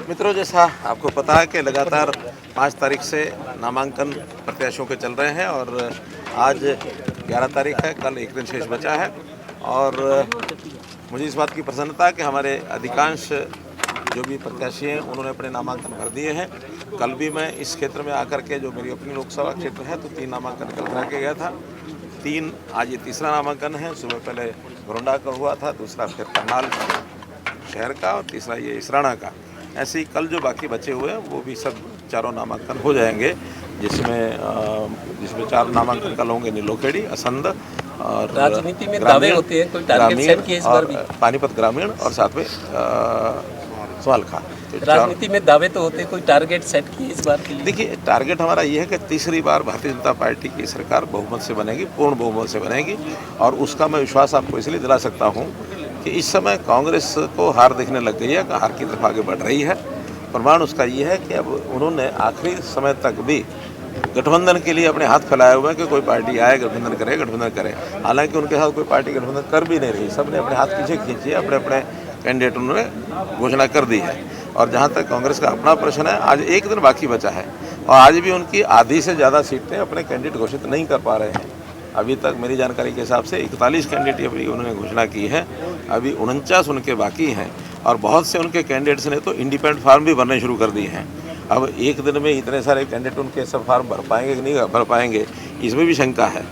मित्रों, जैसा आपको पता है कि लगातार 5 तारीख से नामांकन प्रत्याशियों के चल रहे हैं और आज 11 तारीख है, कल एक दिन शेष बचा है। और मुझे इस बात की प्रसन्नता है कि हमारे अधिकांश जो भी प्रत्याशी हैं उन्होंने अपने नामांकन भर दिए हैं। कल भी मैं इस क्षेत्र में आकर के, जो मेरी अपनी लोकसभा क्षेत्र है, तो 3 नामांकन कल भरा के गया था। आज ये तीसरा नामांकन है। सुबह पहले घोरंडा का हुआ था, दूसरा फिर करनाल शहर का और तीसरा ये इसराना का। ऐसे ही कल जो बाकी बचे हुए हैं वो भी सब चारों नामांकन हो जाएंगे, जिसमें 4 नामांकन कल होंगे नीलोखेड़ी, असंध और राजनीति में दावे होते हैं, कोई टारगेट सेट किए इस बार भी? पानीपत ग्रामीण और साथ में स्वालखा। राजनीति में दावे तो होते हैं, कोई टारगेट सेट किए इस बार के लिए? देखिए, टारगेट हमारा ये है कि तीसरी बार भारतीय जनता पार्टी की सरकार बहुमत से बनेगी, पूर्ण बहुमत से बनेगी। और उसका मैं विश्वास आपको इसलिए दिला सकता हूँ कि इस समय कांग्रेस को हार दिखने लग गई है, हार की तरफ आगे बढ़ रही है। प्रमाण उसका ये है कि अब उन्होंने आखिरी समय तक भी गठबंधन के लिए अपने हाथ फैलाए हुए हैं कि कोई पार्टी आए, गठबंधन करे। हालांकि उनके साथ कोई पार्टी गठबंधन कर भी नहीं रही, सब ने अपने हाथ पीछे खींचे, अपने अपने कैंडिडेट उन्होंने घोषणा कर दी है। और जहाँ तक कांग्रेस का अपना प्रश्न है, आज एक दिन बाकी बचा है और आज भी उनकी आधी से ज़्यादा सीटें अपने कैंडिडेट घोषित नहीं कर पा रहे हैं। अभी तक मेरी जानकारी के हिसाब से 41 कैंडिडेट अभी उन्होंने घोषणा की है, अभी 49 उनके बाकी हैं। और बहुत से उनके कैंडिडेट्स ने तो इंडिपेंडेंट फार्म भी भरने शुरू कर दिए हैं। अब एक दिन में इतने सारे कैंडिडेट उनके सब फार्म भर पाएंगे कि नहीं भर पाएंगे, इसमें भी शंका है।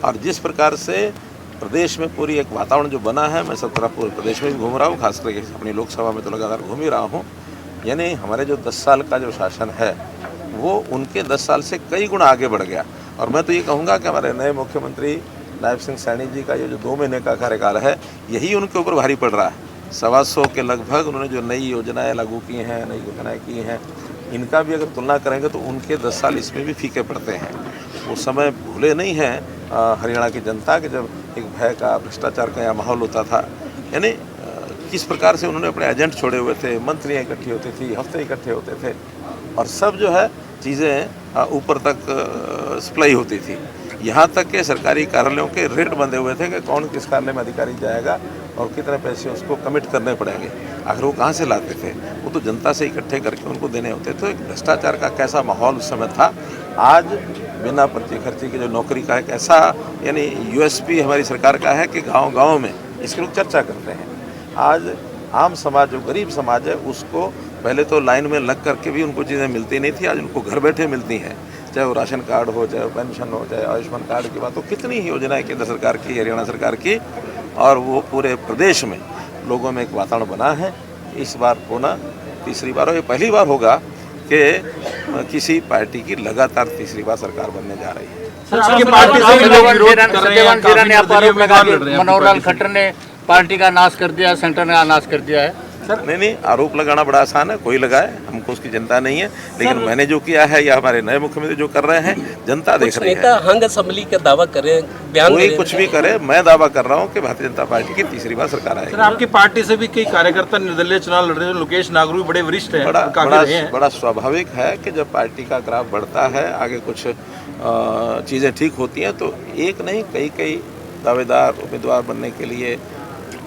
और जिस प्रकार से प्रदेश में पूरी एक वातावरण जो बना है, मैं सब तरफ पूरे प्रदेश में भी घूम रहा हूँ, खास करके अपनी लोकसभा में तो लगातार घूम ही रहा हूँ। यानी हमारे जो 10 साल का जो शासन है वो उनके 10 साल से कई गुना आगे बढ़ गया। और मैं तो ये कहूँगा कि हमारे नए मुख्यमंत्री नायब सिंह सैनी जी का ये जो 2 महीने का कार्यकाल है, यही उनके ऊपर भारी पड़ रहा है। 125 के लगभग उन्होंने जो नई योजनाएं लागू की हैं, नई घोषणाएं की हैं, इनका भी अगर तुलना करेंगे तो उनके 10 साल इसमें भी फीके पड़ते हैं। उस समय भूले नहीं हैं हरियाणा की जनता के, जब एक भय का, भ्रष्टाचार का यहाँ माहौल होता था। यानी किस प्रकार से उन्होंने अपने एजेंट छोड़े हुए थे, मंत्रियाँ इकट्ठी होती थी, हफ्ते इकट्ठे होते थे और सब जो है चीज़ें ऊपर तक सप्लाई होती थी। यहाँ तक के सरकारी कार्यालयों के रेट बंधे हुए थे कि कौन किस कार्यालय में अधिकारी जाएगा और कितने पैसे उसको कमिट करने पड़ेंगे। आखिर वो कहाँ से लाते थे? वो तो जनता से इकट्ठे करके उनको देने होते। तो एक भ्रष्टाचार का कैसा माहौल उस समय था। आज बिना पर्ची खर्ची के जो नौकरी का एक ऐसा, यानी यूएसपी हमारी सरकार का है कि गाँव-गाँव में इसकी लोग चर्चा करते हैं। आज आम समाज, जो गरीब समाज है, उसको पहले तो लाइन में लग करके भी उनको चीज़ें मिलती नहीं थी, आज उनको घर बैठे मिलती हैं। चाहे वो राशन कार्ड हो, चाहे पेंशन हो, चाहे आयुष्मान कार्ड की बात हो, कितनी ही योजनाएं केंद्र सरकार की, हरियाणा सरकार की, और वो पूरे प्रदेश में लोगों में एक वातावरण बना है। इस बार होना तीसरी बार हो, ये पहली बार होगा कि किसी पार्टी की लगातार तीसरी बार सरकार बनने जा रही है। मनोहर लाल खट्टर ने पार्टी का नाश कर दिया, सेंटर ने नाश कर दिया है। नहीं, आरोप लगाना बड़ा आसान है, कोई लगाए, हमको उसकी चिंता नहीं है। लेकिन मैंने जो किया है या हमारे नए मुख्यमंत्री जो कर रहे हैं, जनता देख रही है। हंग असम्बली का दावा करें, बयान कोई कुछ भी करे, मैं दावा कर रहा हूँ कि भारतीय जनता पार्टी की तीसरी बार सरकार आएगी। सर, आपकी पार्टी से भी कई कार्यकर्ता निर्दलीय चुनाव लड़ रहे हैं। लोकेश नागरू बड़े वरिष्ठ हैं, बड़ा स्वाभाविक है कि जब पार्टी का ग्राफ बढ़ता है, आगे कुछ चीज़ें ठीक होती हैं, तो एक नहीं कई दावेदार उम्मीदवार बनने के लिए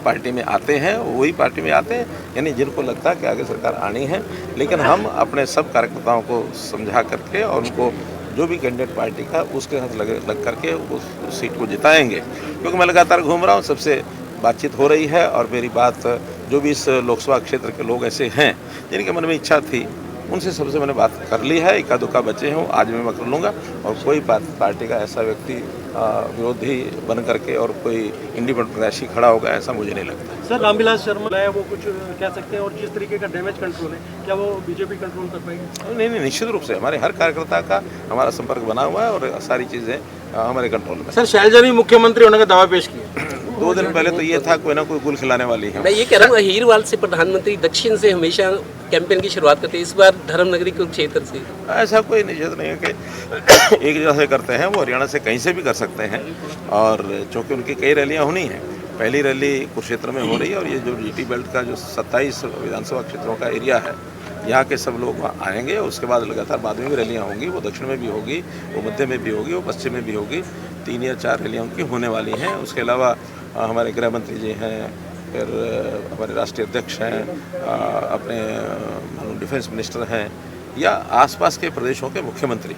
पार्टी में आते हैं। वही पार्टी में आते हैं यानी जिनको लगता है कि आगे सरकार आनी है। लेकिन हम अपने सब कार्यकर्ताओं को समझा करके और उनको जो भी कैंडिडेट पार्टी का, उसके साथ लग करके उस सीट को जिताएंगे। क्योंकि मैं लगातार घूम रहा हूँ, सबसे बातचीत हो रही है और मेरी बात जो भी इस लोकसभा क्षेत्र के लोग ऐसे हैं जिनके मन में इच्छा थी, उनसे सबसे मैंने बात कर ली है। इक्का दुक्का बचे हूँ, आज मैं कर लूँगा। और कोई पार्टी का ऐसा व्यक्ति विरोधी बन करके और कोई इंडिपेंडेंट प्रत्याशी खड़ा होगा, ऐसा मुझे नहीं लगता। सर, रामविलास शर्मा है, वो कुछ कह सकते हैं, और जिस तरीके का डैमेज कंट्रोल है, क्या वो बीजेपी कंट्रोल कर पाएगी? नहीं, निश्चित रूप से हमारे हर कार्यकर्ता का हमारा संपर्क बना हुआ है और सारी चीज़ें हमारे कंट्रोल में। सर, शैलजा ने मुख्यमंत्री होने का दावा पेश किया। 2 दिन पहले तो ये था कोई ना कोई गुल खिलाने वाली है। मैं ये कह रहा हूँ, अहीरवाल से प्रधानमंत्री दक्षिण से हमेशा कैंपेन की शुरुआत करते हैं, इस बार धर्मनगरी कुरुक्षेत्र से। ऐसा कोई निषेध नहीं है कि एक जगह से करते हैं, वो हरियाणा से कहीं से भी कर सकते हैं। और चूँकि उनकी कई रैलियाँ होनी हैं, पहली रैली कुरुक्षेत्र में हो रही है और ये जो जीटी बेल्ट का जो 27 विधानसभा क्षेत्रों का एरिया है, यहाँ के सब लोग वहाँ आएंगे। उसके बाद लगातार बाद में भी रैलियाँ होंगी, वो दक्षिण में भी होगी, वो मध्य में भी होगी, वो पश्चिम में भी होगी। 3 या 4 रैलियाँ उनकी होने वाली हैं। उसके अलावा हमारे गृह मंत्री जी हैं, फिर हमारे राष्ट्रीय अध्यक्ष हैं, अपने डिफेंस डिफेंस मिनिस्टर हैं या आसपास के प्रदेशों के मुख्यमंत्री,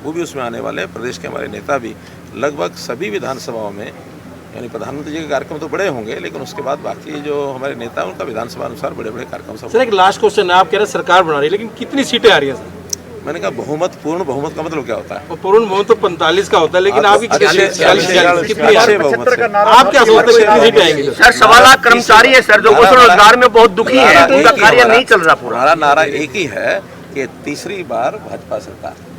वो भी उसमें आने वाले हैं। प्रदेश के हमारे नेता भी लगभग सभी विधानसभाओं में, यानी प्रधानमंत्री जी के कार्यक्रम तो बड़े होंगे, लेकिन उसके बाद बाकी जो हमारे नेता हैं उनका विधानसभा अनुसार बड़े बड़े कार्यक्रम सब। सर एक लास्ट क्वेश्चन है, आप कह रहे हैं सरकार बना रही है, लेकिन कितनी सीटें आ रही हैं सर? मैंने कहा बहुमत, पूर्ण बहुमत का मतलब क्या होता है? और पूर्ण बहुमत तो 45 का होता है, लेकिन आपकी अच्छे कितनी बहुमत से। आप क्या सोचते हैं कितनी सीटें आएंगी? सर 1.25 लाख कर्मचारी है सर, जो रोजगार में बहुत दुखी है, उनका कार्य नहीं चल रहा पूरा। हमारा नारा एक ही है कि तीसरी बार भाजपा सरकार।